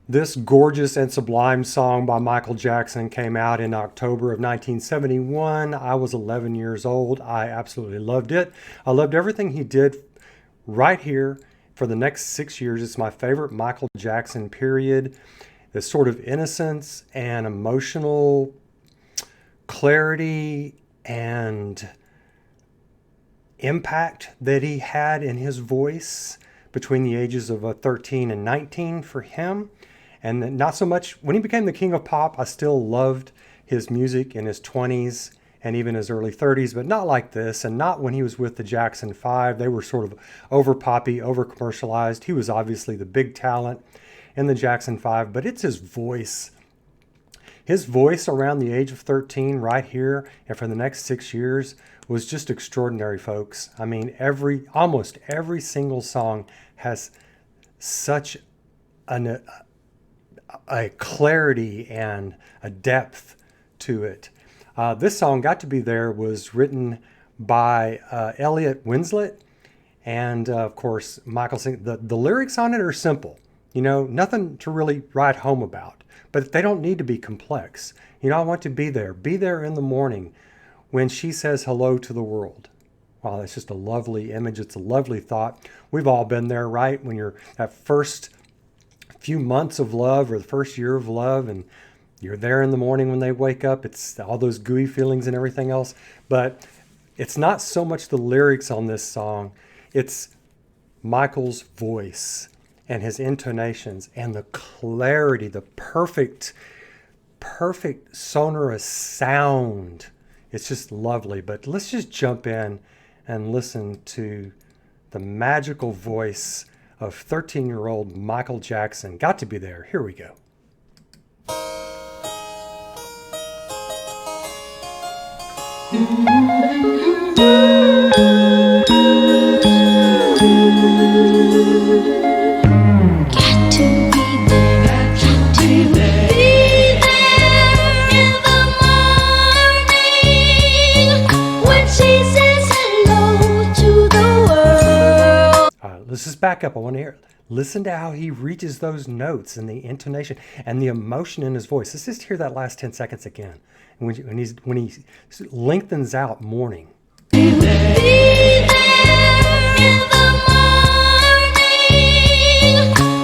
This gorgeous and sublime song by Michael Jackson came out in October of 1971. I was 11 years old. I absolutely loved it. I loved everything he did right here for the next 6 years. It's my favorite Michael Jackson period. The sort of innocence and emotional clarity and impact that he had in his voice between the ages of 13 and 19 for him. And not so much when he became the king of pop. I still loved his music in his 20s and even his early 30s, but not like this, and not when he was with the Jackson 5. They were sort of over poppy, over commercialized. He was obviously the big talent in the Jackson 5, but it's his voice. His voice around the age of 13 right here and for the next 6 years was just extraordinary, folks. I mean, almost every single song has such a clarity and a depth to it. This song, Got to Be There, was written by Elliot Winslet, and of course Michael sing. The lyrics on it are simple, nothing to really write home about, but they don't need to be complex. I want to be there in the morning when she says hello to the world. Wow, that's just a lovely image. It's a lovely thought. We've all been there, right? When you're that first few months of love or the first year of love, and you're there in the morning when they wake up. It's all those gooey feelings and everything else. But it's not so much the lyrics on this song. It's Michael's voice and his intonations and the clarity, the perfect sonorous sound. It's just lovely. But let's just jump in and listen to the magical voice of 13-year-old Michael Jackson. Got to Be There. Here we go. Let's just back up. I want to hear. Listen to how he reaches those notes and the intonation and the emotion in his voice. Let's just hear that last 10 seconds again. When he lengthens out morning. Be there in the morning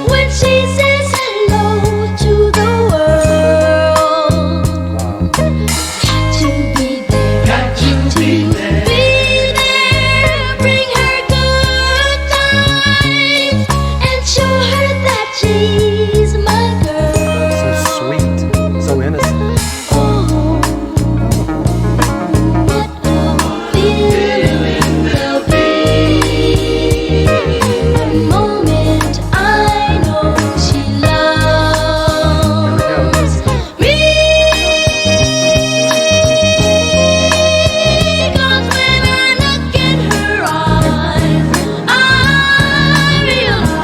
when she says hello to the world. Wow. Got to be there. Got to be there. She's my girl. So sweet, so innocent. Oh, what a feeling will be the moment I know she loves me. 'Cause when I look in her eyes, I realize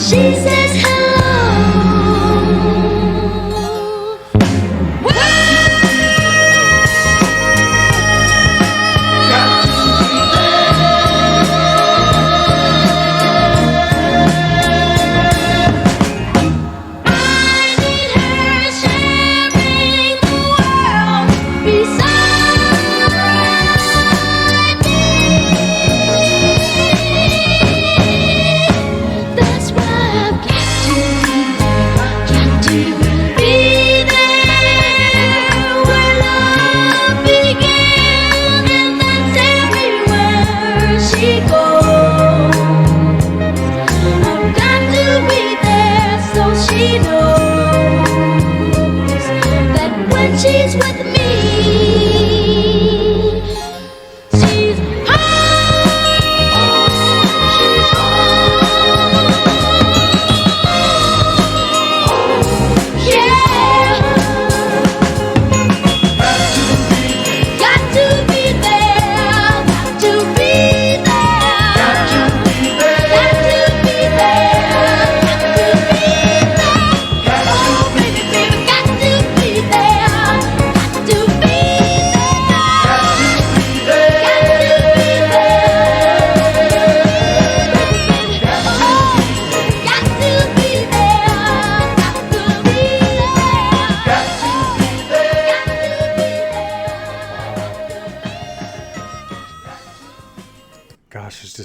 she's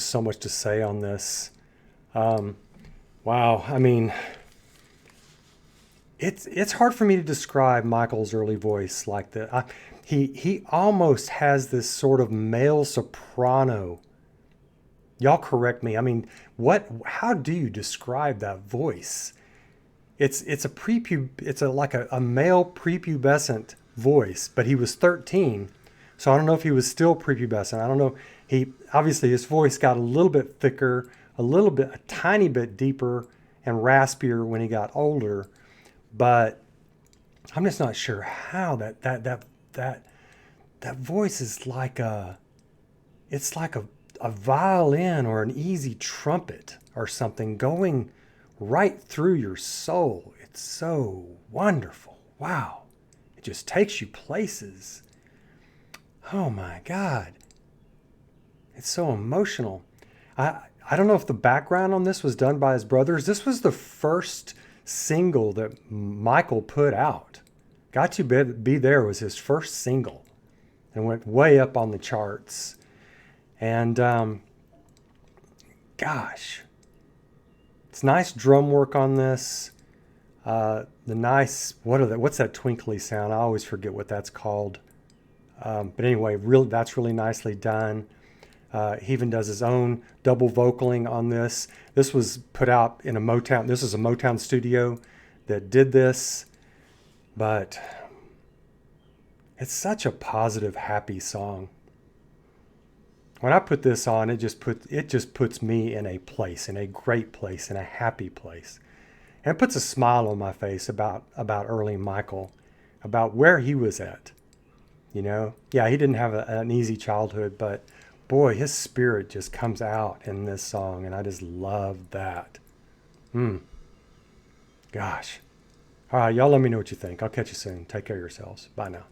just so much to say on this. Wow. I mean, it's hard for me to describe Michael's early voice like that. He almost has this sort of male soprano. Y'all correct me. I mean, how do you describe that voice? It's like a male prepubescent voice, but he was 13. So I don't know if he was still prepubescent. I don't know. He obviously his voice got a little bit thicker, a tiny bit deeper and raspier when he got older, but I'm just not sure how that voice is like it's like a violin or an easy trumpet or something going right through your soul. It's so wonderful. Wow. It just takes you places. Oh my God. It's so emotional. I don't know if the background on this was done by his brothers. This was the first single that Michael put out. Got to Be There was his first single and went way up on the charts. And gosh, it's nice drum work on this. What's that twinkly sound? I always forget what that's called. But anyway, that's really nicely done. He even does his own double vocaling on this. This was put out in this is a Motown studio that did this, but it's such a positive, happy song. When I put this on, it just puts me in a great place, in a happy place. And it puts a smile on my face about early Michael, about where he was at. You know, yeah, he didn't have an easy childhood, but boy, his spirit just comes out in this song, and I just love that. Gosh. All right, y'all let me know what you think. I'll catch you soon. Take care of yourselves. Bye now.